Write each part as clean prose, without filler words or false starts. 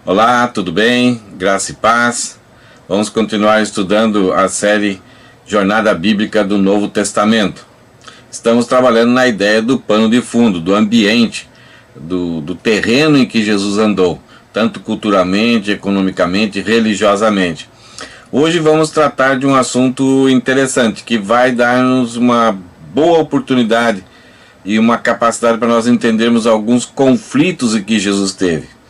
Olá, tudo bem? Graça e paz. Vamos continuar estudando a série Jornada Bíblica do Novo Testamento. Estamos trabalhando na ideia do pano de fundo, do ambiente, do terreno em que Jesus andou, tanto culturalmente, economicamente, religiosamente. Hoje vamos tratar de um assunto interessante, que vai dar-nos uma boa oportunidade e uma capacidade para nós entendermos alguns conflitos em que Jesus teve.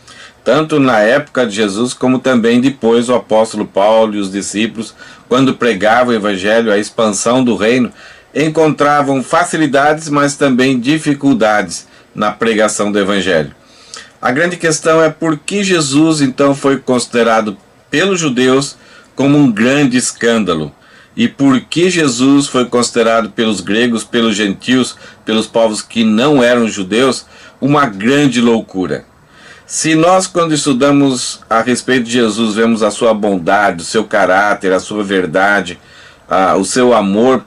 Tanto na época de Jesus, como também depois o apóstolo Paulo e os discípulos, quando pregavam o evangelho, a expansão do reino, encontravam facilidades, mas também dificuldades na pregação do evangelho. A grande questão é por que Jesus então foi considerado pelos judeus como um grande escândalo, e por que Jesus foi considerado pelos gregos, pelos gentios, pelos povos que não eram judeus, uma grande loucura. Se nós, quando estudamos a respeito de Jesus, vemos a sua bondade, o seu caráter, a sua verdade, o seu amor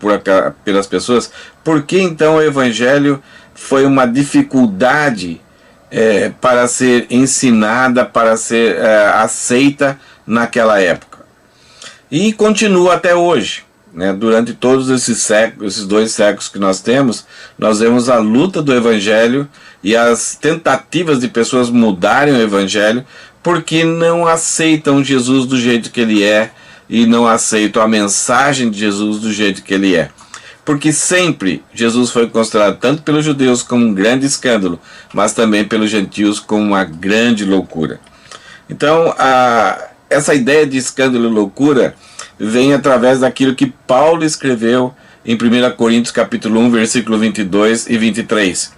pelas pessoas, por que então o evangelho foi uma dificuldade para ser ensinada, para ser aceita naquela época? E continua até hoje, né? Durante todos esses séculos, esses 2 séculos que nós temos, nós vemos a luta do evangelho e as tentativas de pessoas mudarem o evangelho porque não aceitam Jesus do jeito que ele é e não aceitam a mensagem de Jesus do jeito que ele é. Porque sempre Jesus foi considerado tanto pelos judeus como um grande escândalo, mas também pelos gentios como uma grande loucura. Então, essa ideia de escândalo e loucura vem através daquilo que Paulo escreveu em 1 Coríntios capítulo 1, versículo 22 e 23.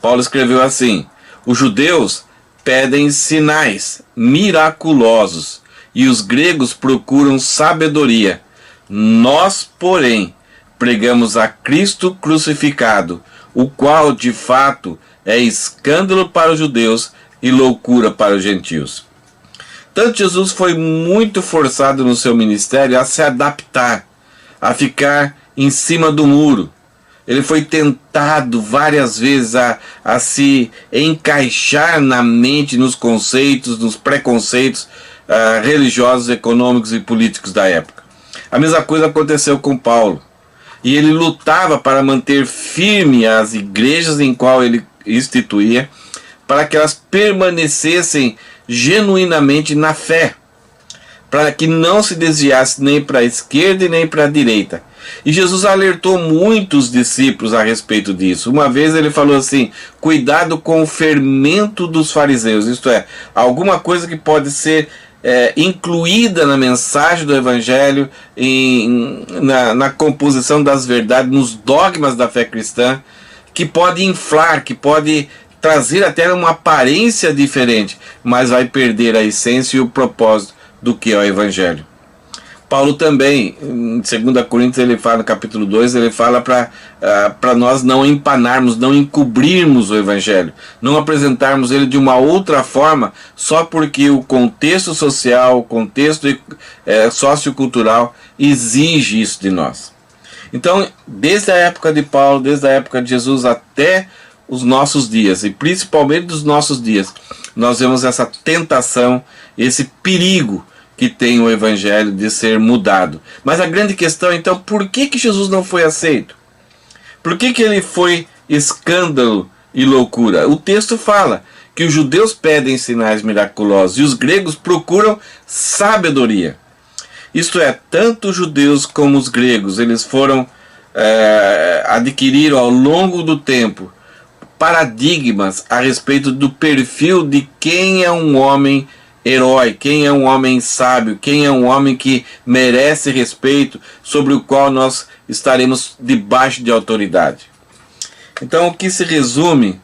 Paulo escreveu assim: os judeus pedem sinais miraculosos e os gregos procuram sabedoria. Nós, porém, pregamos a Cristo crucificado, o qual de fato é escândalo para os judeus e loucura para os gentios. Tanto Jesus foi muito forçado no seu ministério a se adaptar, a ficar em cima do muro. Ele foi tentado várias vezes a se encaixar na mente, nos conceitos, nos preconceitos religiosos, econômicos e políticos da época. A mesma coisa aconteceu com Paulo. E ele lutava para manter firme as igrejas em qual ele instituía, para que elas permanecessem genuinamente na fé, para que não se desviasse nem para a esquerda e nem para a direita. E Jesus alertou muitos discípulos a respeito disso. Uma vez ele falou assim: cuidado com o fermento dos fariseus, isto é, alguma coisa que pode ser incluída na mensagem do evangelho, na composição das verdades, nos dogmas da fé cristã, que pode inflar, que pode trazer até uma aparência diferente, mas vai perder a essência e o propósito do que é o evangelho. Paulo também, em 2 Coríntios, ele fala, no capítulo 2, ele fala para nós não empanarmos, não encobrirmos o evangelho, não apresentarmos ele de uma outra forma, só porque o contexto social, o contexto sociocultural exige isso de nós. Então, desde a época de Paulo, desde a época de Jesus até os nossos dias, e principalmente dos nossos dias, nós vemos essa tentação, esse perigo que tem o evangelho de ser mudado. Mas a grande questão, então, por que Jesus não foi aceito? Por que ele foi escândalo e loucura? O texto fala que os judeus pedem sinais miraculosos e os gregos procuram sabedoria. Isto é, tanto os judeus como os gregos, eles foram adquiriram ao longo do tempo paradigmas a respeito do perfil de quem é um homem herói, quem é um homem sábio, quem é um homem que merece respeito, sobre o qual nós estaremos debaixo de autoridade. Então, o que se resume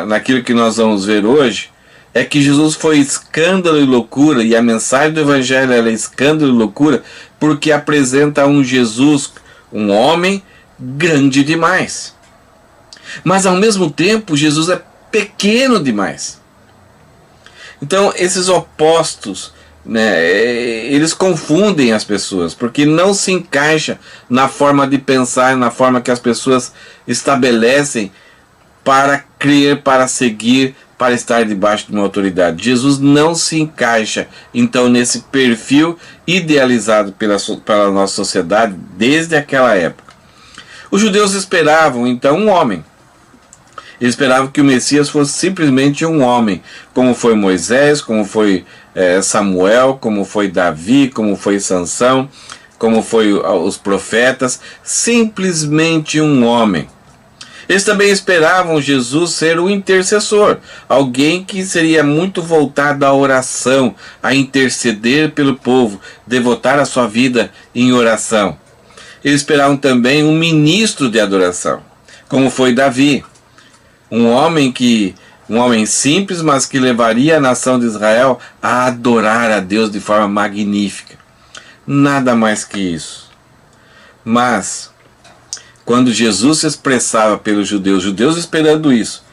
naquilo que nós vamos ver hoje é que Jesus foi escândalo e loucura, e a mensagem do evangelho é escândalo e loucura porque apresenta um Jesus, um homem grande demais. Mas ao mesmo tempo Jesus é pequeno demais. Então esses opostos, né, eles confundem as pessoas, porque não se encaixa na forma de pensar, na forma que as pessoas estabelecem para crer, para seguir, para estar debaixo de uma autoridade. Jesus não se encaixa, então, nesse perfil idealizado pela nossa sociedade desde aquela época. Os judeus esperavam, então, um homem. Eles esperavam que o Messias fosse simplesmente um homem, como foi Moisés, como foi Samuel, como foi Davi, como foi Sansão, como foi os profetas, simplesmente um homem. Eles também esperavam Jesus ser o intercessor, alguém que seria muito voltado à oração, a interceder pelo povo, devotar a sua vida em oração. Eles esperavam também um ministro de adoração, como foi Davi. Um homem simples, mas que levaria a nação de Israel a adorar a Deus de forma magnífica. Nada mais que isso. Mas, quando Jesus se expressava pelos judeus esperando isso,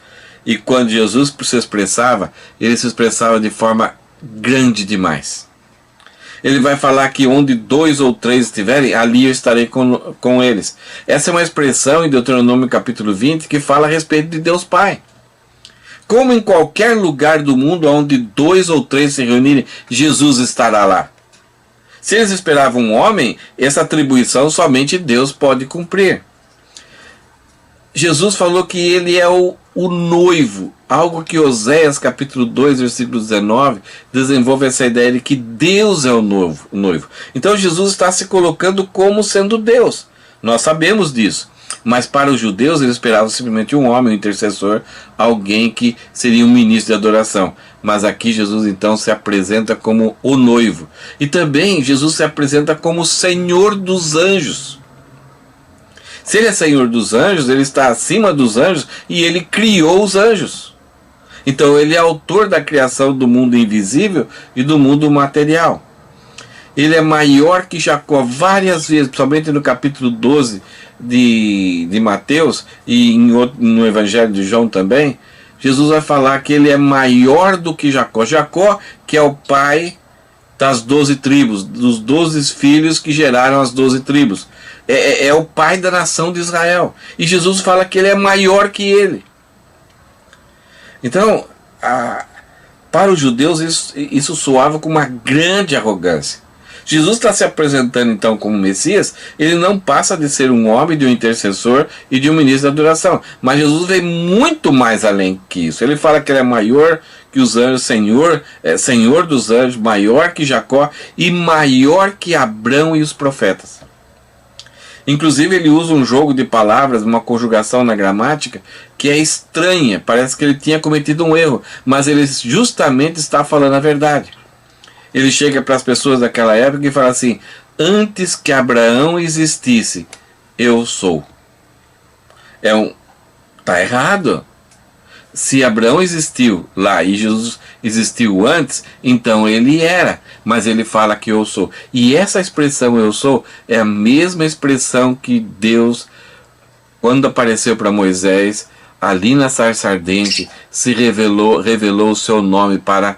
e quando Jesus se expressava, ele se expressava de forma grande demais. Ele vai falar que onde 2 ou 3 estiverem, ali eu estarei com eles. Essa é uma expressão em Deuteronômio capítulo 20 que fala a respeito de Deus Pai. Como em qualquer lugar do mundo onde 2 ou 3 se reunirem, Jesus estará lá. Se eles esperavam um homem, essa atribuição somente Deus pode cumprir. Jesus falou que ele é o noivo, algo que Oséias capítulo 2, versículo 19, desenvolve essa ideia de que Deus é o noivo. Então Jesus está se colocando como sendo Deus. Nós sabemos disso. Mas para os judeus eles esperavam simplesmente um homem, um intercessor, alguém que seria um ministro de adoração. Mas aqui Jesus então se apresenta como o noivo. E também Jesus se apresenta como o Senhor dos anjos. Se ele é Senhor dos anjos, ele está acima dos anjos e ele criou os anjos. Então ele é autor da criação do mundo invisível e do mundo material. Ele é maior que Jacó várias vezes, principalmente no capítulo 12 de Mateus e no Evangelho de João também. Jesus vai falar que ele é maior do que Jacó. Jacó, que é o pai das 12 tribos, dos 12 filhos que geraram as 12 tribos. É o pai da nação de Israel. E Jesus fala que ele é maior que ele. Então, para os judeus isso soava com uma grande arrogância. Jesus está se apresentando então como Messias, ele não passa de ser um homem, de um intercessor e de um ministro da adoração. Mas Jesus veio muito mais além que isso. Ele fala que ele é maior que os anjos, Senhor dos anjos, maior que Jacó e maior que Abrão e os profetas. Inclusive ele usa um jogo de palavras, uma conjugação na gramática que é estranha, parece que ele tinha cometido um erro, mas ele justamente está falando a verdade. Ele chega para as pessoas daquela época e fala assim: antes que Abraão existisse, eu sou. Tá errado. Se Abraão existiu lá e Jesus existiu antes, então ele era, mas ele fala que eu sou. E essa expressão eu sou é a mesma expressão que Deus, quando apareceu para Moisés, ali na sarça ardente, se revelou o seu nome para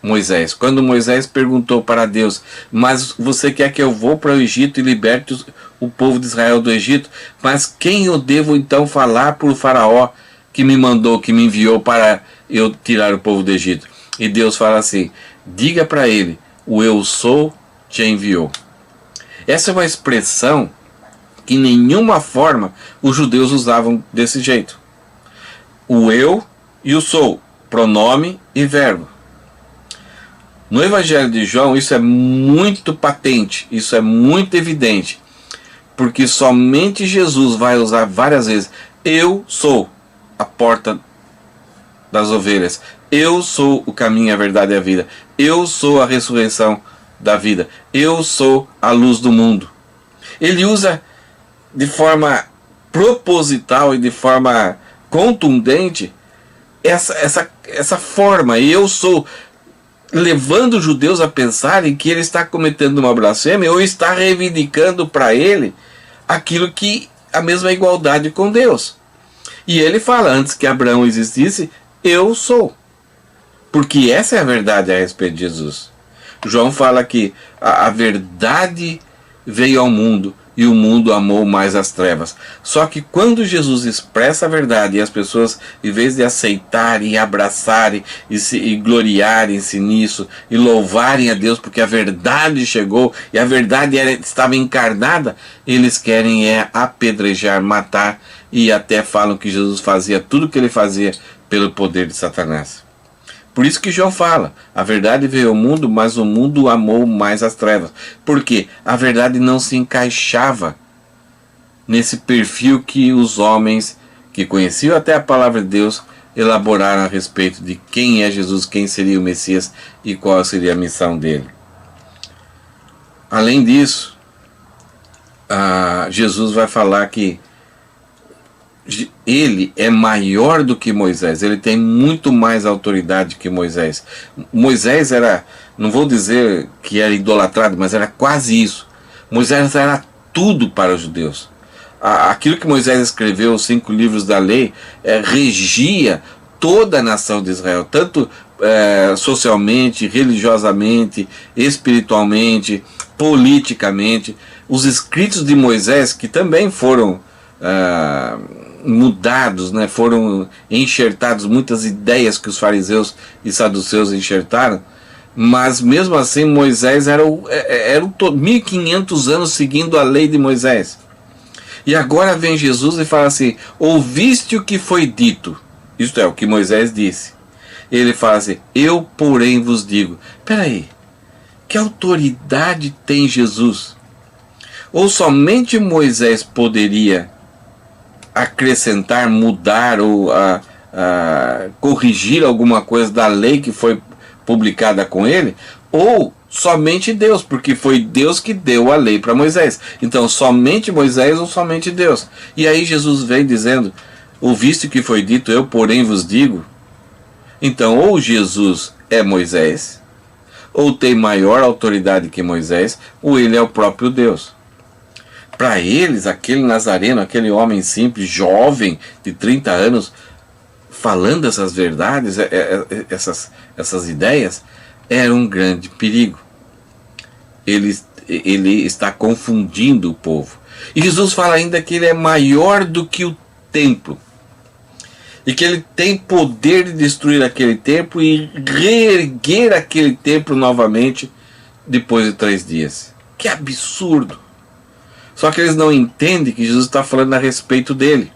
Moisés. Quando Moisés perguntou para Deus: mas você quer que eu vou para o Egito e liberte o povo de Israel do Egito? Mas quem eu devo então falar para o faraó que me mandou, que me enviou para eu tirar o povo do Egito? E Deus fala assim: diga para ele, o eu sou te enviou. Essa é uma expressão que em nenhuma forma os judeus usavam desse jeito. O eu e o sou, pronome e verbo. No Evangelho de João isso é muito patente, isso é muito evidente, porque somente Jesus vai usar várias vezes: eu sou a porta das ovelhas, eu sou o caminho, a verdade e a vida, eu sou a ressurreição da vida, eu sou a luz do mundo. Ele usa de forma proposital e de forma contundente essa forma, eu sou, levando os judeus a pensarem que ele está cometendo uma blasfêmia ou está reivindicando para ele aquilo que a mesma igualdade com Deus. E ele fala: antes que Abraão existisse, eu sou. Porque essa é a verdade a respeito de Jesus. João fala que a verdade veio ao mundo e o mundo amou mais as trevas. Só que quando Jesus expressa a verdade e as pessoas, em vez de aceitarem e abraçarem e gloriarem-se nisso e louvarem a Deus porque a verdade chegou e a verdade estava encarnada, eles querem apedrejar, matar, e até falam que Jesus fazia tudo o que ele fazia pelo poder de Satanás. Por isso que João fala, a verdade veio ao mundo, mas o mundo amou mais as trevas. Porque a verdade não se encaixava nesse perfil que os homens que conheciam até a palavra de Deus elaboraram a respeito de quem é Jesus, quem seria o Messias e qual seria a missão dele. Além disso, Jesus vai falar que ele é maior do que Moisés, ele tem muito mais autoridade que Moisés. Moisés era, não vou dizer que era idolatrado, mas era quase isso. Moisés era tudo para os judeus. Aquilo que Moisés escreveu, os 5 livros da lei, regia toda a nação de Israel, tanto socialmente, religiosamente, espiritualmente, politicamente. Os escritos de Moisés, que também foram mudados, né? Foram enxertados muitas ideias que os fariseus e saduceus enxertaram, mas mesmo assim Moisés era 1500 anos seguindo a lei de Moisés. E agora vem Jesus e fala assim: ouviste o que foi dito, isto é, o que Moisés disse. Ele fala assim: eu porém vos digo. Peraí, que autoridade tem Jesus? Ou somente Moisés poderia acrescentar, mudar ou corrigir alguma coisa da lei que foi publicada com ele? Ou somente Deus, porque foi Deus que deu a lei para Moisés. Então somente Moisés ou somente Deus? E aí Jesus vem dizendo: ouviste o que foi dito, eu porém vos digo. Então ou Jesus é Moisés, ou tem maior autoridade que Moisés, ou ele é o próprio Deus. Para eles, aquele nazareno, aquele homem simples, jovem, de 30 anos, falando essas verdades, essas ideias, era um grande perigo. Ele está confundindo o povo. E Jesus fala ainda que ele é maior do que o templo. E que ele tem poder de destruir aquele templo e reerguer aquele templo novamente depois de 3 dias. Que absurdo! Só que eles não entendem que Jesus está falando a respeito dele.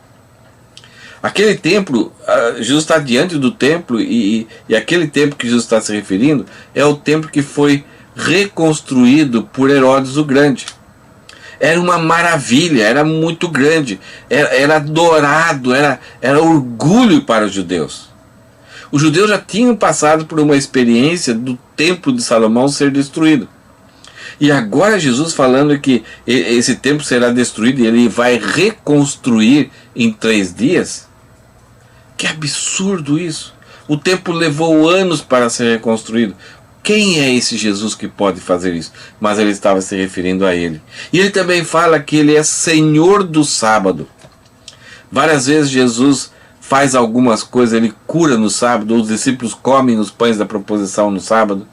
Aquele templo, Jesus está diante do templo e aquele templo que Jesus está se referindo é o templo que foi reconstruído por Herodes o Grande. Era uma maravilha, era muito grande, era dourado, era orgulho para os judeus. Os judeus já tinham passado por uma experiência do templo de Salomão ser destruído. E agora Jesus falando que esse templo será destruído e ele vai reconstruir em 3 dias. Que absurdo isso! O templo levou anos para ser reconstruído. Quem é esse Jesus que pode fazer isso? Mas ele estava se referindo a ele. E ele também fala que ele é Senhor do sábado. Várias vezes Jesus faz algumas coisas, ele cura no sábado, os discípulos comem os pães da proposição no sábado.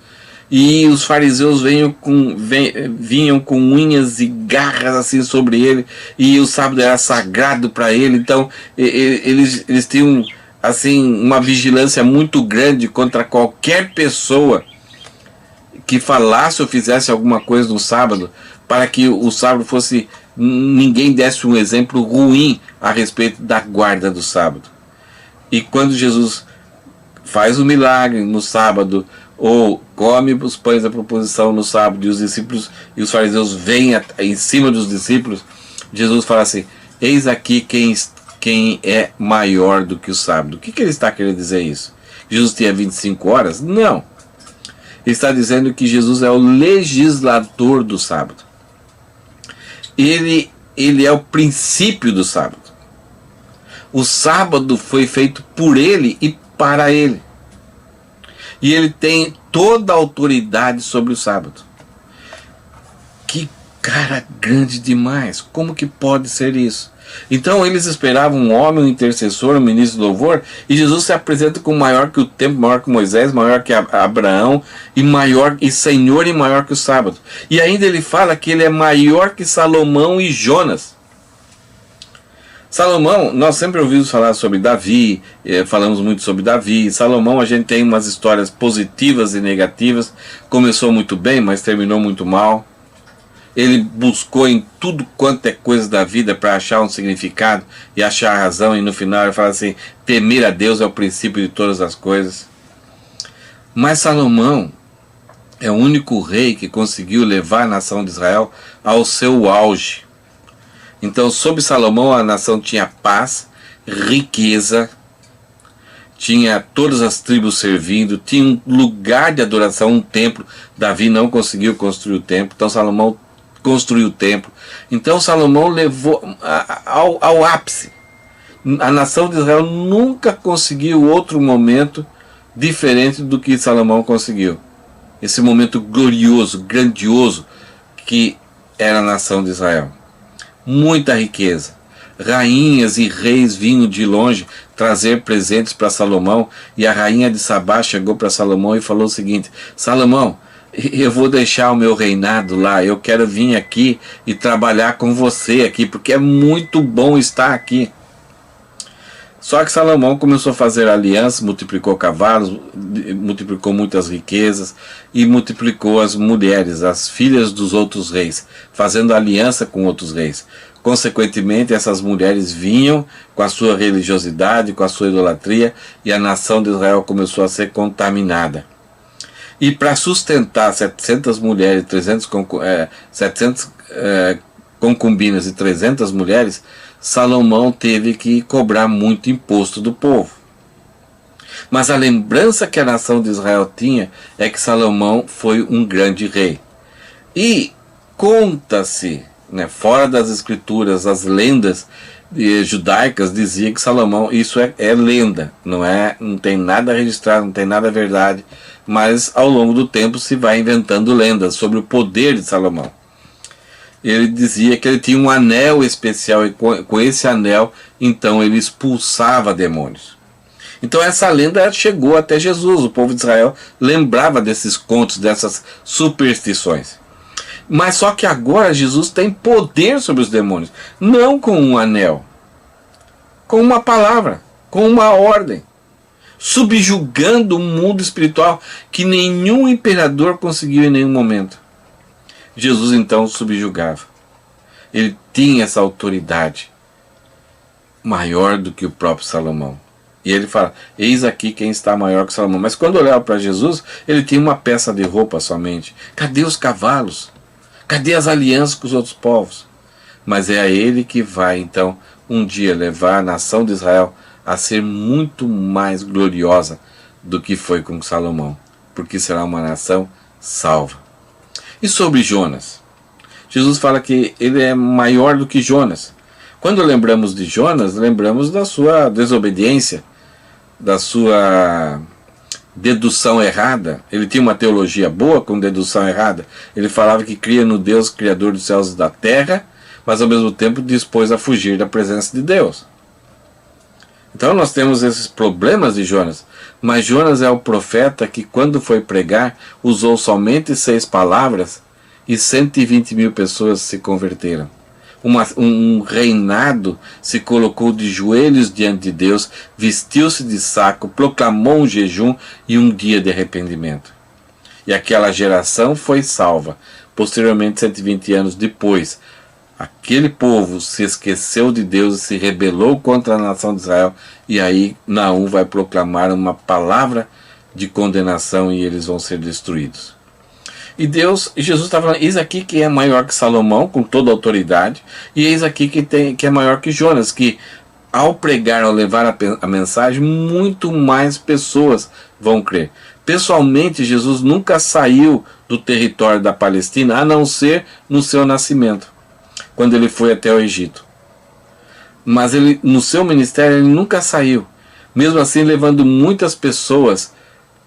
E os fariseus vinham com unhas e garras assim sobre ele, e o sábado era sagrado para ele. Então eles tinham assim uma vigilância muito grande contra qualquer pessoa que falasse ou fizesse alguma coisa no sábado, para que o sábado fosse, ninguém desse um exemplo ruim a respeito da guarda do sábado. E quando Jesus faz o milagre no sábado, ou come os pães da proposição no sábado, e os discípulos e os fariseus vêm em cima dos discípulos, Jesus fala assim: eis aqui quem é maior do que o sábado. O que ele está querendo dizer isso? Jesus tinha 25 horas? Não. Ele está dizendo que Jesus é o legislador do sábado. Ele é o princípio do sábado. O sábado foi feito por ele e para ele. E ele tem toda a autoridade sobre o sábado. Que cara grande demais! Como que pode ser isso? Então eles esperavam um homem, um intercessor, um ministro de louvor, e Jesus se apresenta como maior que o templo, maior que Moisés, maior que Abraão, e maior e Senhor e maior que o sábado. E ainda ele fala que ele é maior que Salomão e Jonas. Salomão, nós sempre ouvimos falar sobre Davi, falamos muito sobre Davi. Salomão, a gente tem umas histórias positivas e negativas. Começou muito bem, mas terminou muito mal. Ele buscou em tudo quanto é coisa da vida para achar um significado e achar a razão, e no final ele fala assim: temer a Deus é o princípio de todas as coisas. Mas Salomão é o único rei que conseguiu levar a nação de Israel ao seu auge. Então, sob Salomão, a nação tinha paz, riqueza, tinha todas as tribos servindo, tinha um lugar de adoração, um templo. Davi não conseguiu construir o templo, então Salomão construiu o templo. Então Salomão levou ao ápice. A nação de Israel nunca conseguiu outro momento diferente do que Salomão conseguiu. Esse momento glorioso, grandioso, que era a nação de Israel. Muita riqueza. Rainhas e reis vinham de longe trazer presentes para Salomão, e a rainha de Sabá chegou para Salomão e falou o seguinte: Salomão, eu vou deixar o meu reinado lá, eu quero vir aqui e trabalhar com você aqui, porque é muito bom estar aqui. Só que Salomão começou a fazer alianças, multiplicou cavalos, multiplicou muitas riquezas e multiplicou as mulheres, as filhas dos outros reis, fazendo aliança com outros reis. Consequentemente, essas mulheres vinham com a sua religiosidade, com a sua idolatria, e a nação de Israel começou a ser contaminada. E para sustentar 700 mulheres, 700 concubinas e 300 mulheres, Salomão teve que cobrar muito imposto do povo. Mas a lembrança que a nação de Israel tinha é que Salomão foi um grande rei. E conta-se, fora das escrituras, as lendas judaicas diziam que Salomão, isso é lenda, não tem nada registrado, não tem nada verdade, mas ao longo do tempo se vai inventando lendas sobre o poder de Salomão. Ele dizia que ele tinha um anel especial, e com esse anel, então ele expulsava demônios. Então essa lenda chegou até Jesus. O povo de Israel lembrava desses contos, dessas superstições. Mas só que agora Jesus tem poder sobre os demônios, não com um anel, com uma palavra, com uma ordem, subjugando um mundo espiritual que nenhum imperador conseguiu em nenhum momento. Jesus então subjugava. Ele tinha essa autoridade maior do que o próprio Salomão. E ele fala: eis aqui quem está maior que Salomão. Mas quando olhava para Jesus, ele tinha uma peça de roupa somente. Cadê os cavalos? Cadê as alianças com os outros povos? Mas é a ele que vai então um dia levar a nação de Israel a ser muito mais gloriosa do que foi com Salomão, porque será uma nação salva. E sobre Jonas? Jesus fala que ele é maior do que Jonas. Quando lembramos de Jonas, lembramos da sua desobediência, da sua dedução errada. Ele tinha uma teologia boa com dedução errada. Ele falava que cria no Deus criador dos céus e da terra, mas ao mesmo tempo dispôs a fugir da presença de Deus. Então nós temos esses problemas de Jonas. Mas Jonas é o profeta que, quando foi pregar, usou somente 6 palavras e 120 mil pessoas se converteram. Um reinado se colocou de joelhos diante de Deus, vestiu-se de saco, proclamou um jejum e um dia de arrependimento. E aquela geração foi salva. Posteriormente, 120 anos depois, aquele povo se esqueceu de Deus e se rebelou contra a nação de Israel, e aí Naum vai proclamar uma palavra de condenação e eles vão ser destruídos. E Jesus está falando: eis aqui que é maior que Salomão, com toda a autoridade, e eis aqui que é maior que Jonas, que ao pregar, ao levar a mensagem, muito mais pessoas vão crer. Pessoalmente, Jesus nunca saiu do território da Palestina, a não ser no seu nascimento, quando ele foi até o Egito. Mas no seu ministério ele nunca saiu, mesmo assim levando muitas pessoas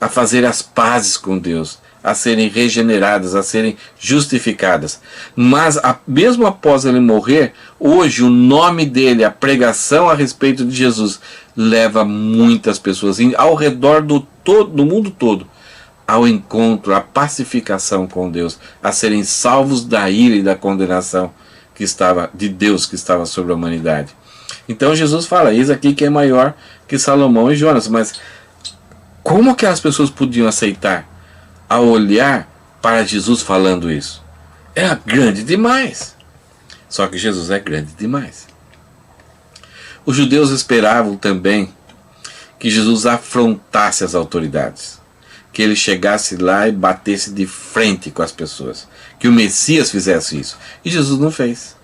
a fazer as pazes com Deus, a serem regeneradas, a serem justificadas. Mas mesmo após ele morrer, hoje o nome dele, a pregação a respeito de Jesus, leva muitas pessoas ao redor do mundo todo ao encontro, à pacificação com Deus, a serem salvos da ira e da condenação de Deus que estava sobre a humanidade. Então Jesus fala, eis aqui que é maior que Salomão e Jonas. Mas como aquelas pessoas podiam aceitar ao olhar para Jesus falando isso? Era grande demais. Só que Jesus é grande demais. Os judeus esperavam também que Jesus afrontasse as autoridades, que ele chegasse lá e batesse de frente com as pessoas, que o Messias fizesse isso. E Jesus não fez.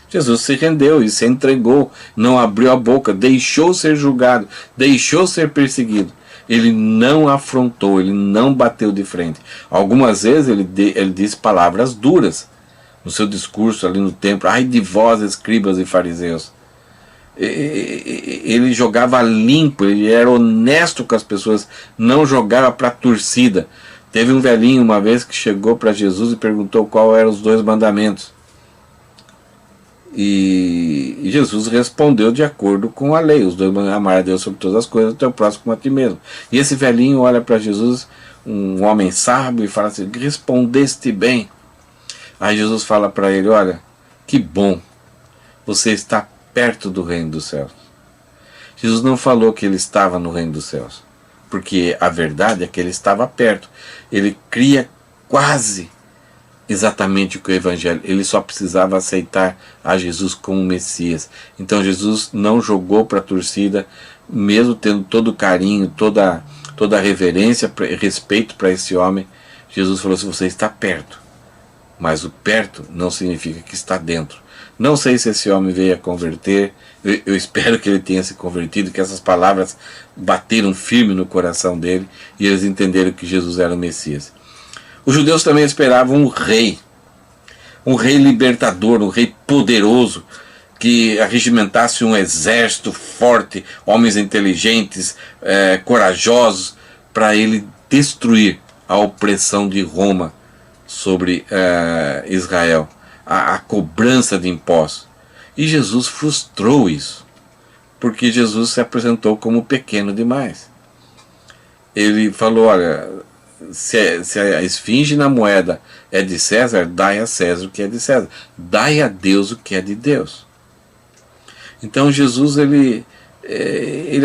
Jesus se rendeu e se entregou, não abriu a boca, deixou ser julgado, deixou ser perseguido. Ele não afrontou, ele não bateu de frente. Algumas vezes ele disse palavras duras no seu discurso ali no templo. Ai de vós, escribas e fariseus. Ele jogava limpo, ele era honesto com as pessoas, não jogava para a torcida. Teve um velhinho uma vez que chegou para Jesus e perguntou qual eram os 2 mandamentos. E Jesus respondeu de acordo com a lei. Os 2 mandamentos: amar a Deus sobre todas as coisas, o teu próximo como a ti mesmo. E esse velhinho olha para Jesus, um homem sábio, e fala assim: respondeste bem. Aí Jesus fala para ele: olha, que bom, você está perto do reino dos céus. Jesus não falou que ele estava no reino dos céus, porque a verdade é que ele estava perto. Ele cria quase exatamente o que o Evangelho. Ele só precisava aceitar a Jesus como Messias. Então Jesus não jogou para a torcida, mesmo tendo todo o carinho, toda a reverência, respeito para esse homem. Jesus falou assim: você está perto, mas o perto não significa que está dentro. Não sei se esse homem veio a converter, eu espero que ele tenha se convertido, que essas palavras bateram firme no coração dele e eles entenderam que Jesus era o Messias. Os judeus também esperavam um rei libertador, um rei poderoso, que arregimentasse um exército forte, homens inteligentes, corajosos, para ele destruir a opressão de Roma sobre Israel, a cobrança de impostos. E Jesus frustrou isso, porque Jesus se apresentou como pequeno demais. Ele falou: olha, se a esfinge na moeda é de César, dai a César o que é de César, dai a Deus o que é de Deus. Então Jesus, ele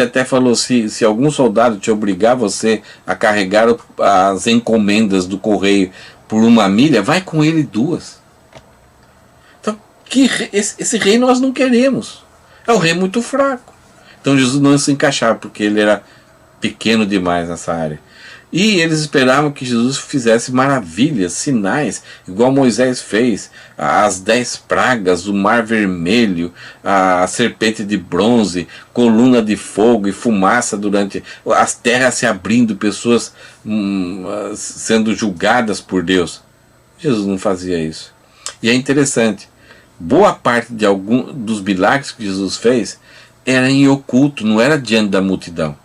até falou: se algum soldado te obrigar você a carregar as encomendas do correio por 1 milha, vai com ele 2. Então, esse rei nós não queremos. É um rei muito fraco. Então Jesus não se encaixava, porque ele era pequeno demais nessa área. E eles esperavam que Jesus fizesse maravilhas, sinais, igual Moisés fez, as 10 pragas, o mar vermelho, a serpente de bronze, coluna de fogo e fumaça durante as terras se abrindo, pessoas sendo julgadas por Deus. Jesus não fazia isso. E é interessante, boa parte dos milagres que Jesus fez era em oculto, não era diante da multidão.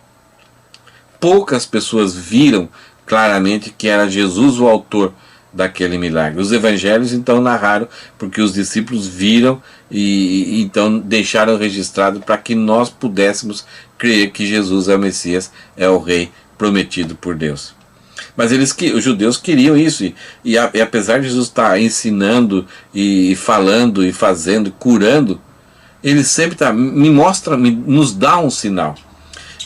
Poucas pessoas viram claramente que era Jesus o autor daquele milagre. Os evangelhos então narraram, porque os discípulos viram e então deixaram registrado para que nós pudéssemos crer que Jesus é o Messias, é o rei prometido por Deus. Mas os judeus queriam isso, e apesar de Jesus estar ensinando e falando e fazendo, curando, ele sempre nos dá um sinal.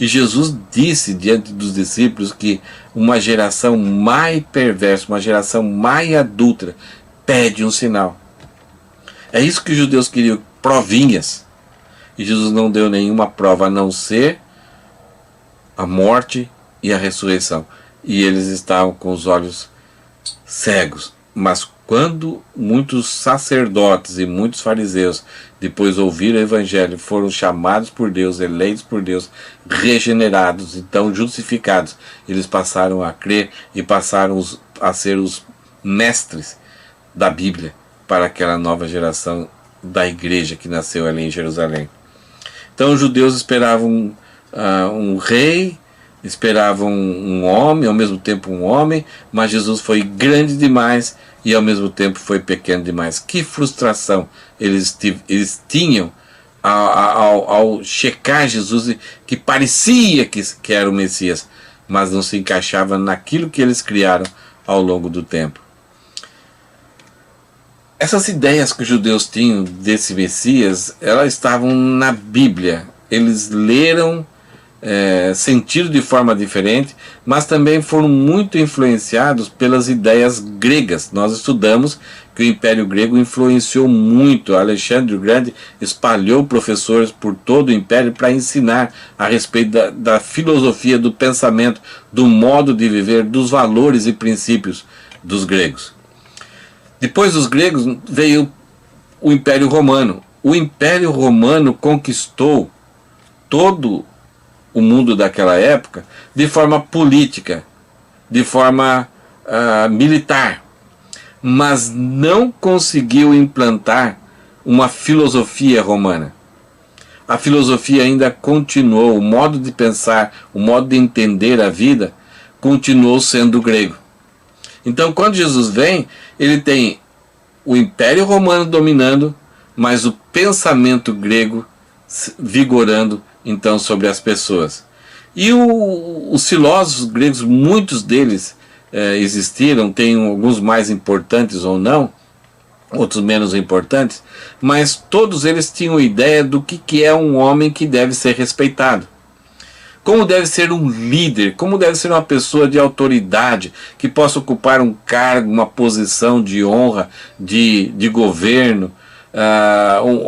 E Jesus disse diante dos discípulos que uma geração mais perversa, uma geração mais adúltera, pede um sinal. É isso que os judeus queriam, provinhas. E Jesus não deu nenhuma prova, a não ser a morte e a ressurreição. E eles estavam com os olhos cegos. Mas quando muitos sacerdotes e muitos fariseus depois ouviram o Evangelho, foram chamados por Deus, eleitos por Deus, regenerados, então justificados, eles passaram a crer e passaram a ser os mestres da Bíblia para aquela nova geração da igreja que nasceu ali em Jerusalém. Então os judeus esperavam um rei Esperavam um homem, ao mesmo tempo um homem, mas Jesus foi grande demais e ao mesmo tempo foi pequeno demais. Que frustração eles tinham ao checar Jesus, que parecia que era o Messias, mas não se encaixava naquilo que eles criaram ao longo do tempo. Essas ideias que os judeus tinham desse Messias, elas estavam na Bíblia. Eles leram, sentiram de forma diferente, mas também foram muito influenciados pelas ideias gregas. Nós estudamos que o Império Grego influenciou muito. Alexandre o Grande espalhou professores por todo o Império para ensinar a respeito da filosofia, do pensamento, do modo de viver, dos valores e princípios dos gregos. Depois dos gregos veio o Império Romano. O Império Romano conquistou todo o mundo daquela época de forma política, de forma militar, mas não conseguiu implantar uma filosofia romana. A filosofia ainda continuou, o modo de pensar, o modo de entender a vida continuou sendo grego. Então, quando Jesus vem, ele tem o Império Romano dominando, mas o pensamento grego vigorando, então, sobre as pessoas. E os filósofos gregos, muitos deles existiram, tem alguns mais importantes ou não, outros menos importantes, mas todos eles tinham ideia do que é um homem que deve ser respeitado. Como deve ser um líder, como deve ser uma pessoa de autoridade, que possa ocupar um cargo, uma posição de honra, de governo,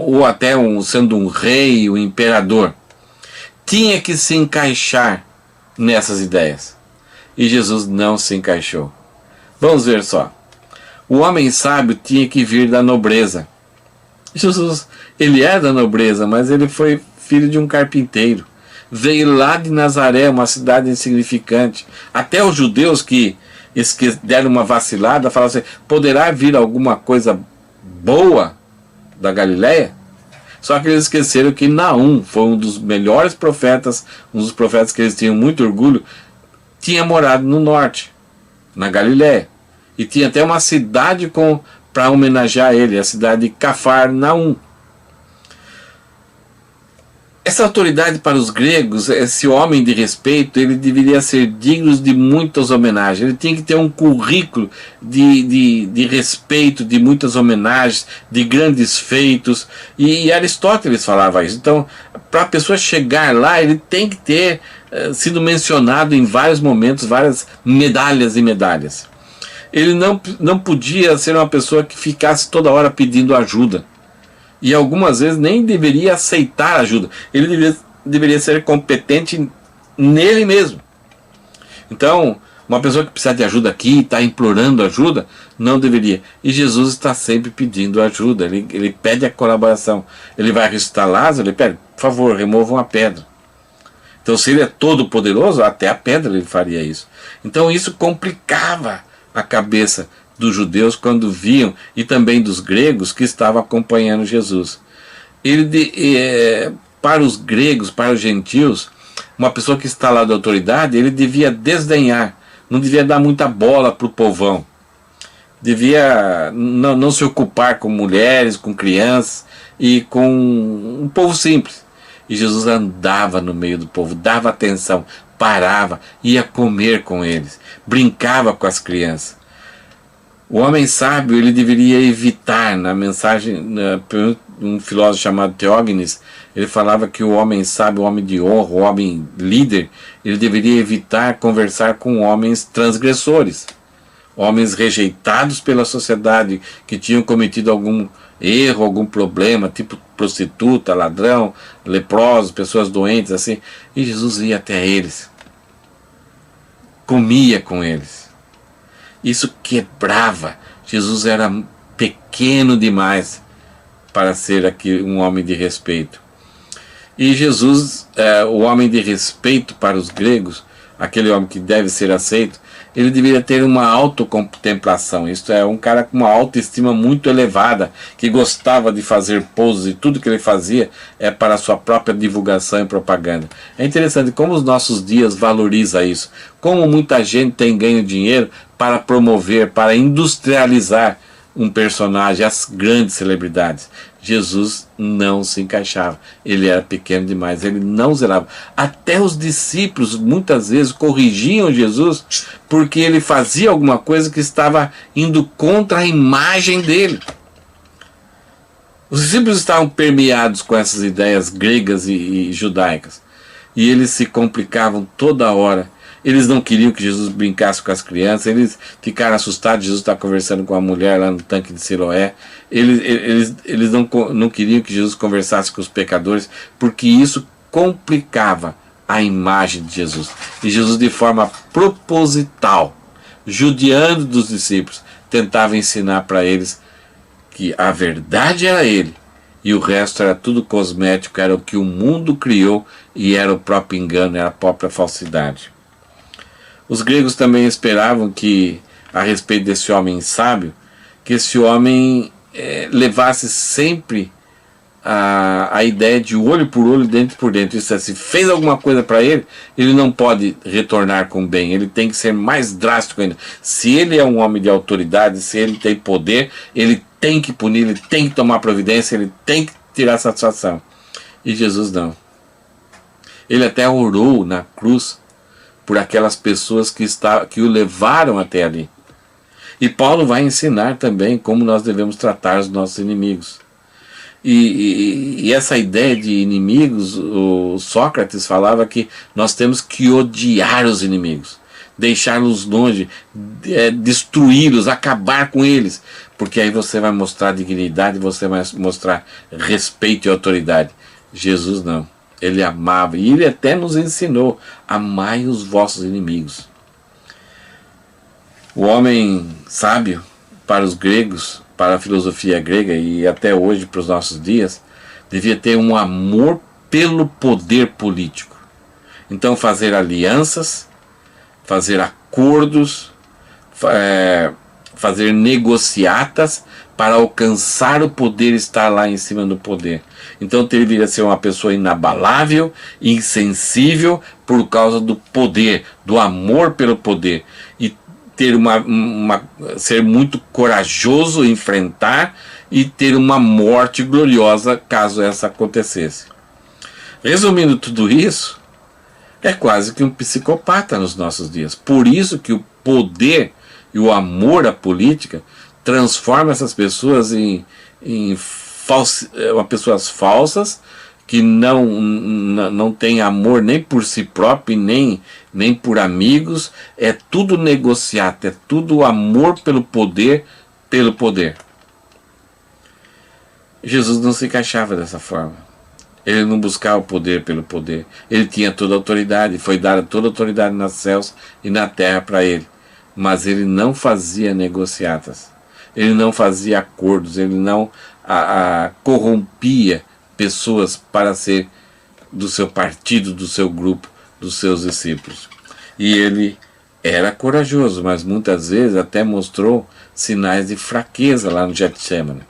ou até sendo um rei, um imperador. Tinha que se encaixar nessas ideias. E Jesus não se encaixou. Vamos ver só. O homem sábio tinha que vir da nobreza. Jesus, ele é da nobreza, mas ele foi filho de um carpinteiro. Veio lá de Nazaré, uma cidade insignificante. Até os judeus que deram uma vacilada falaram assim: poderá vir alguma coisa boa da Galileia? Só que eles esqueceram que Naum foi um dos melhores profetas, um dos profetas que eles tinham muito orgulho, tinha morado no norte, na Galileia. E tinha até uma cidade para homenagear ele, a cidade de Cafarnaum. Essa autoridade para os gregos, esse homem de respeito, ele deveria ser digno de muitas homenagens. Ele tinha que ter um currículo de respeito, de muitas homenagens, de grandes feitos. E Aristóteles falava isso. Então, para a pessoa chegar lá, ele tem que ter sido mencionado em vários momentos, várias medalhas e medalhas. Ele não podia ser uma pessoa que ficasse toda hora pedindo ajuda. E algumas vezes nem deveria aceitar ajuda. Ele deveria ser competente nele mesmo. Então, uma pessoa que precisa de ajuda aqui, está implorando ajuda, não deveria. E Jesus está sempre pedindo ajuda, ele pede a colaboração. Ele vai ressuscitar Lázaro, ele pede: por favor, removam a pedra. Então, se ele é todo poderoso, até a pedra ele faria isso. Então, isso complicava a cabeça dos judeus quando viam, e também dos gregos que estavam acompanhando Jesus. Para os gregos, para os gentios, uma pessoa que está lá da autoridade, ele devia desdenhar, não devia dar muita bola para o povão, devia não se ocupar com mulheres, com crianças e com um povo simples. E Jesus andava no meio do povo, dava atenção, parava, ia comer com eles, brincava com as crianças. O homem sábio, ele deveria evitar, na mensagem, um filósofo chamado Teógenes, ele falava que o homem sábio, o homem de honra, o homem líder, ele deveria evitar conversar com homens transgressores, homens rejeitados pela sociedade, que tinham cometido algum erro, algum problema, tipo prostituta, ladrão, leprosos, pessoas doentes, assim. E Jesus ia até eles, comia com eles. Isso quebrava. Jesus era pequeno demais para ser aqui um homem de respeito. E Jesus, o homem de respeito para os gregos, aquele homem que deve ser aceito, ele deveria ter uma autocontemplação, isto é, um cara com uma autoestima muito elevada, que gostava de fazer poses e tudo que ele fazia é para a sua própria divulgação e propaganda. É interessante como os nossos dias valorizam isso, como muita gente tem ganho dinheiro para promover, para industrializar um personagem, as grandes celebridades. Jesus não se encaixava, ele era pequeno demais, ele não zelava. Até os discípulos muitas vezes corrigiam Jesus porque ele fazia alguma coisa que estava indo contra a imagem dele. Os discípulos estavam permeados com essas ideias gregas e judaicas, e eles se complicavam toda hora. Eles não queriam que Jesus brincasse com as crianças, eles ficaram assustados. Jesus está conversando com a mulher lá no tanque de Siloé. Eles não queriam que Jesus conversasse com os pecadores, porque isso complicava a imagem de Jesus. E Jesus, de forma proposital, judiando dos discípulos, tentava ensinar para eles que a verdade era ele, e o resto era tudo cosmético, era o que o mundo criou, e era o próprio engano, era a própria falsidade. Os gregos também esperavam que, a respeito desse homem sábio, que esse homem levasse sempre a ideia de olho por olho, dente por dente. Isso é, se fez alguma coisa para ele, ele não pode retornar com bem, ele tem que ser mais drástico ainda. Se ele é um homem de autoridade, se ele tem poder, ele tem que punir, ele tem que tomar providência, ele tem que tirar satisfação. E Jesus não. Ele até orou na cruz por aquelas pessoas que o levaram até ali. E Paulo vai ensinar também como nós devemos tratar os nossos inimigos. E essa ideia de inimigos, o Sócrates falava que nós temos que odiar os inimigos, deixá-los longe, destruí-los, acabar com eles, porque aí você vai mostrar dignidade, você vai mostrar respeito e autoridade. Jesus não. Ele amava, e ele até nos ensinou: amai os vossos inimigos. O homem sábio, para os gregos, para a filosofia grega e até hoje para os nossos dias, devia ter um amor pelo poder político. Então fazer alianças, fazer acordos, fazer negociatas para alcançar o poder, estar lá em cima do poder. Então deveria ser uma pessoa inabalável, insensível, por causa do poder, do amor pelo poder, e ter ser muito corajoso, enfrentar e ter uma morte gloriosa caso essa acontecesse. Resumindo tudo isso, é quase que um psicopata nos nossos dias. Por isso que o poder e o amor à política transforma essas pessoas em pessoas falsas, que não têm amor nem por si próprio, nem por amigos. É tudo negociado, é tudo amor pelo poder, pelo poder. Jesus não se encaixava dessa forma. Ele não buscava o poder pelo poder. Ele tinha toda a autoridade, foi dada toda a autoridade nos céus e na terra para ele. Mas ele não fazia negociatas. Ele não fazia acordos, ele não corrompia pessoas para ser do seu partido, do seu grupo, dos seus discípulos. E ele era corajoso, mas muitas vezes até mostrou sinais de fraqueza lá no Getsemane.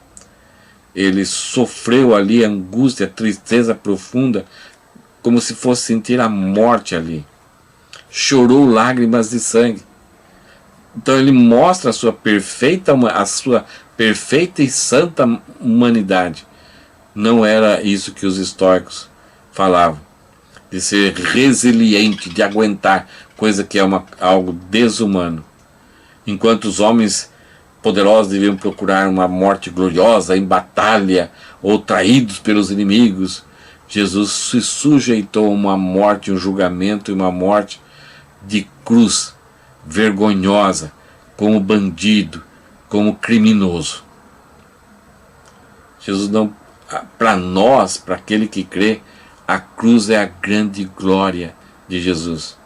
Ele sofreu ali angústia, tristeza profunda, como se fosse sentir a morte ali. Chorou lágrimas de sangue. Então ele mostra a sua perfeita e santa humanidade. Não era isso que os estoicos falavam, de ser resiliente, de aguentar, coisa que é algo desumano. Enquanto os homens poderosos deviam procurar uma morte gloriosa em batalha ou traídos pelos inimigos, Jesus se sujeitou a uma morte, um julgamento e uma morte de cruz, vergonhosa, como bandido, como criminoso. Jesus não, para nós, para aquele que crê, a cruz é a grande glória de Jesus.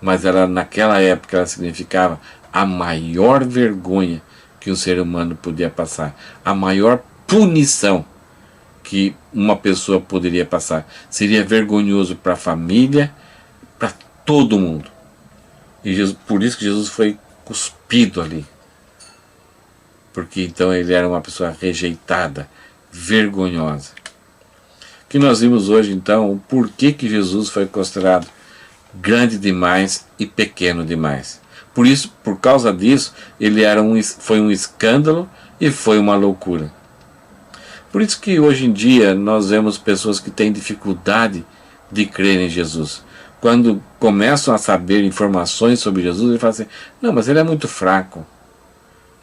Mas naquela época ela significava a maior vergonha que um ser humano podia passar, a maior punição que uma pessoa poderia passar. Seria vergonhoso para a família, para todo mundo. E Jesus, por isso que Jesus foi cuspido ali. Porque então ele era uma pessoa rejeitada, vergonhosa. Que nós vimos hoje então o porquê que Jesus foi considerado grande demais e pequeno demais. Por isso, por causa disso, ele foi um escândalo e foi uma loucura. Por isso que hoje em dia nós vemos pessoas que têm dificuldade de crer em Jesus. Quando começam a saber informações sobre Jesus, ele fala assim: não, mas ele é muito fraco.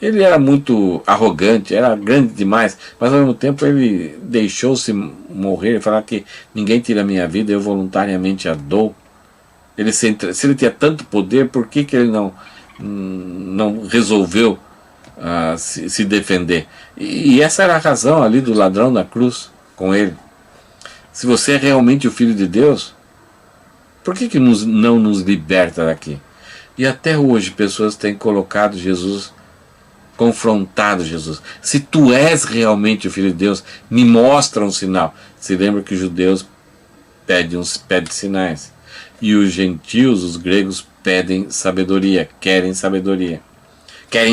Ele era muito arrogante, era grande demais, mas ao mesmo tempo ele deixou-se morrer, ele falava que ninguém tira a minha vida, eu voluntariamente a dou. Se ele tinha tanto poder, por que ele não resolveu se defender? E essa era a razão ali do ladrão da cruz com ele. Se você é realmente o Filho de Deus, por que não nos liberta daqui? E até hoje pessoas têm colocado Jesus, confrontado Jesus. Se tu és realmente o Filho de Deus, me mostra um sinal. Se lembra que os judeus pedem sinais. E os gentios, os gregos, pedem sabedoria, querem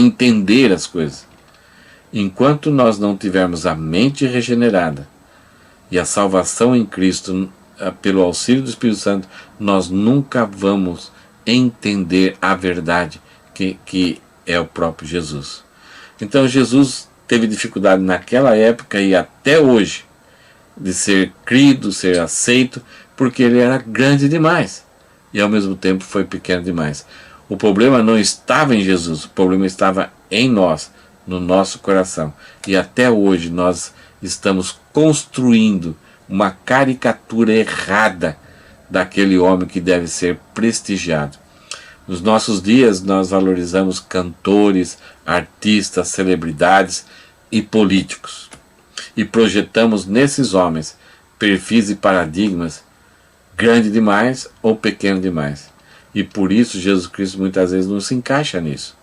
entender as coisas. Enquanto nós não tivermos a mente regenerada e a salvação em Cristo, pelo auxílio do Espírito Santo, nós nunca vamos entender a verdade que é o próprio Jesus. Então Jesus teve dificuldade naquela época e até hoje de ser crido, ser aceito, porque ele era grande demais e ao mesmo tempo foi pequeno demais. O problema não estava em Jesus, o problema estava em nós, no nosso coração. E até hoje nós estamos construindo uma caricatura errada daquele homem que deve ser prestigiado. Nos nossos dias nós valorizamos cantores, artistas, celebridades e políticos. E projetamos nesses homens perfis e paradigmas grande demais ou pequeno demais. E por isso Jesus Cristo muitas vezes não se encaixa nisso.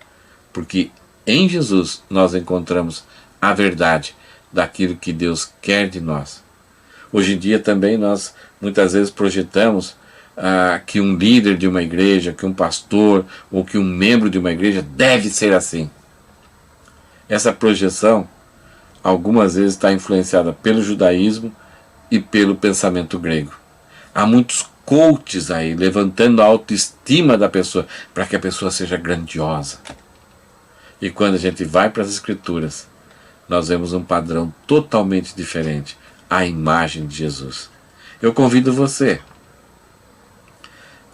Porque em Jesus nós encontramos a verdade daquilo que Deus quer de nós. Hoje em dia também nós muitas vezes projetamos que um líder de uma igreja, que um pastor ou que um membro de uma igreja deve ser assim. Essa projeção algumas vezes está influenciada pelo judaísmo e pelo pensamento grego. Há muitos coaches aí levantando a autoestima da pessoa para que a pessoa seja grandiosa. E quando a gente vai para as Escrituras, nós vemos um padrão totalmente diferente, a imagem de Jesus. Eu convido você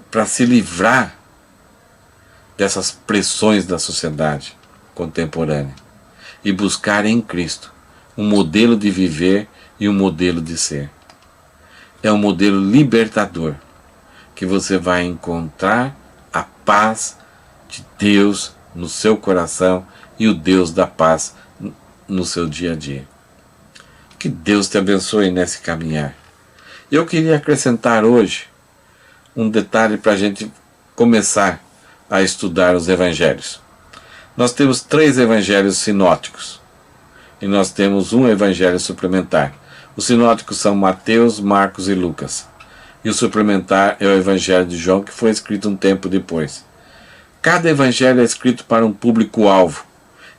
para se livrar dessas pressões da sociedade contemporânea e buscar em Cristo um modelo de viver e um modelo de ser. É um modelo libertador, que você vai encontrar a paz de Deus no seu coração e o Deus da paz no seu dia a dia. Que Deus te abençoe nesse caminhar. Eu queria acrescentar hoje um detalhe para a gente começar a estudar os evangelhos. Nós temos 3 evangelhos sinóticos e nós temos um evangelho suplementar. Os sinóticos são Mateus, Marcos e Lucas. E o suplementar é o evangelho de João, que foi escrito um tempo depois. Cada evangelho é escrito para um público-alvo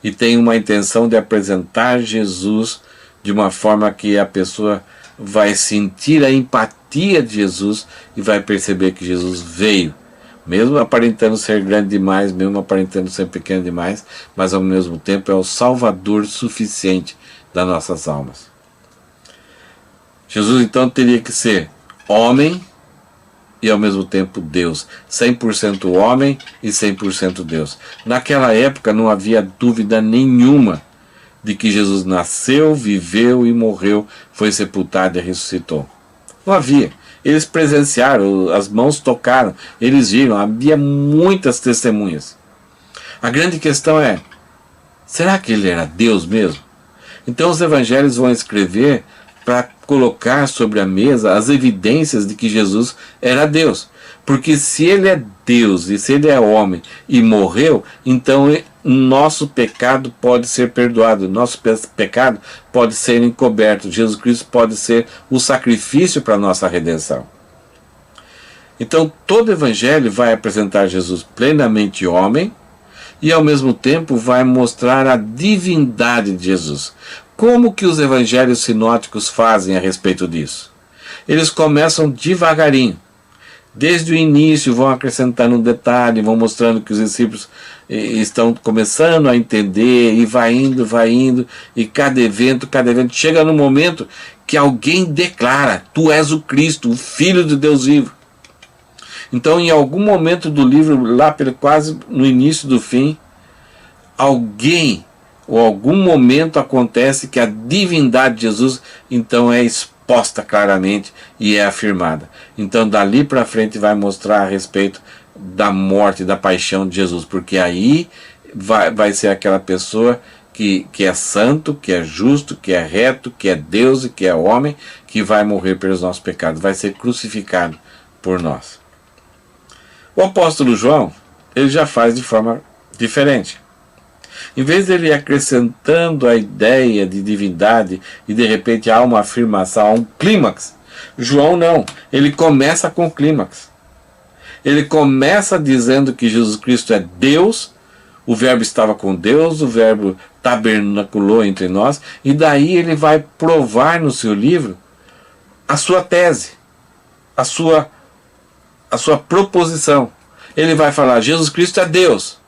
e tem uma intenção de apresentar Jesus de uma forma que a pessoa vai sentir a empatia de Jesus e vai perceber que Jesus veio, mesmo aparentando ser grande demais, mesmo aparentando ser pequeno demais, mas ao mesmo tempo é o Salvador suficiente das nossas almas. Jesus então teria que ser homem e ao mesmo tempo Deus, 100% homem e 100% Deus. Naquela época não havia dúvida nenhuma de que Jesus nasceu, viveu e morreu, foi sepultado e ressuscitou. Não havia. Eles presenciaram, as mãos tocaram, eles viram, havia muitas testemunhas. A grande questão é, será que ele era Deus mesmo? Então os evangelhos vão escrever para colocar sobre a mesa as evidências de que Jesus era Deus. Porque se ele é Deus e se ele é homem e morreu, então nosso pecado pode ser perdoado, nosso pecado pode ser encoberto, Jesus Cristo pode ser o sacrifício para a nossa redenção. Então todo evangelho vai apresentar Jesus plenamente homem e ao mesmo tempo vai mostrar a divindade de Jesus. Como que os evangelhos sinóticos fazem a respeito disso? Eles começam devagarinho. Desde o início vão acrescentando um detalhe, vão mostrando que os discípulos estão começando a entender, e vai indo, e cada evento, chega no momento que alguém declara: tu és o Cristo, o Filho de Deus vivo. Então, em algum momento do livro, lá quase no início do fim, alguém ou algum momento acontece que a divindade de Jesus então é exposta claramente e é afirmada. Então dali para frente vai mostrar a respeito da morte e da paixão de Jesus, porque aí vai ser aquela pessoa que é santo, que é justo, que é reto, que é Deus e que é homem, que vai morrer pelos nossos pecados, vai ser crucificado por nós. O apóstolo João, ele já faz de forma diferente. Em vez de ele acrescentando a ideia de divindade e de repente há uma afirmação, há um clímax, João não, ele começa com o clímax. Ele começa dizendo que Jesus Cristo é Deus, o verbo estava com Deus, o verbo tabernaculou entre nós, e daí ele vai provar no seu livro a sua tese, a sua proposição. Ele vai falar: Jesus Cristo é Deus.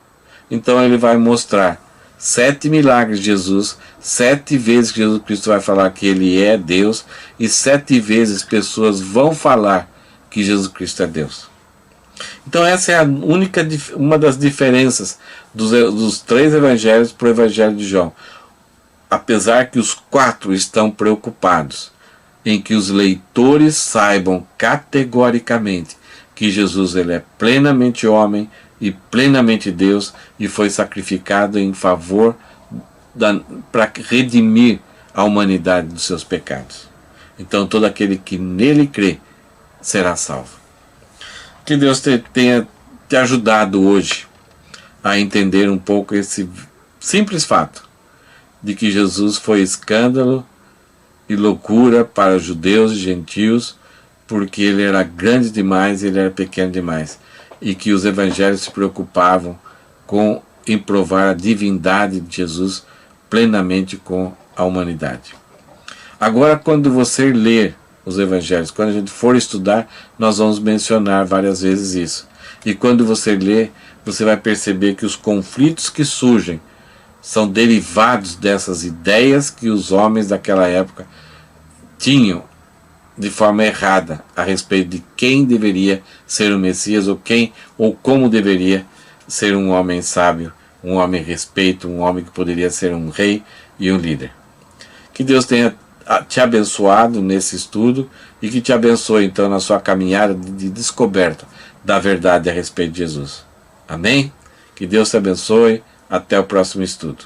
Então ele vai mostrar 7 milagres de Jesus, 7 vezes que Jesus Cristo vai falar que ele é Deus, e 7 vezes pessoas vão falar que Jesus Cristo é Deus. Então essa é uma das diferenças dos 3 evangelhos para o evangelho de João. Apesar que os 4 estão preocupados em que os leitores saibam categoricamente que Jesus ele é plenamente homem e plenamente Deus, e foi sacrificado em favor para redimir a humanidade dos seus pecados. Então todo aquele que nele crê será salvo. Que Deus tenha te ajudado hoje a entender um pouco esse simples fato de que Jesus foi escândalo e loucura para judeus e gentios, porque ele era grande demais e ele era pequeno demais, e que os evangelhos se preocupavam em provar a divindade de Jesus plenamente com a humanidade. Agora, quando você ler os evangelhos, quando a gente for estudar, nós vamos mencionar várias vezes isso. E quando você ler, você vai perceber que os conflitos que surgem são derivados dessas ideias que os homens daquela época tinham de forma errada a respeito de quem deveria ser o Messias, ou como deveria ser um homem sábio, um homem respeito, um homem que poderia ser um rei e um líder. Que Deus tenha te abençoado nesse estudo e que te abençoe então na sua caminhada de descoberta da verdade a respeito de Jesus. Amém? Que Deus te abençoe. Até o próximo estudo.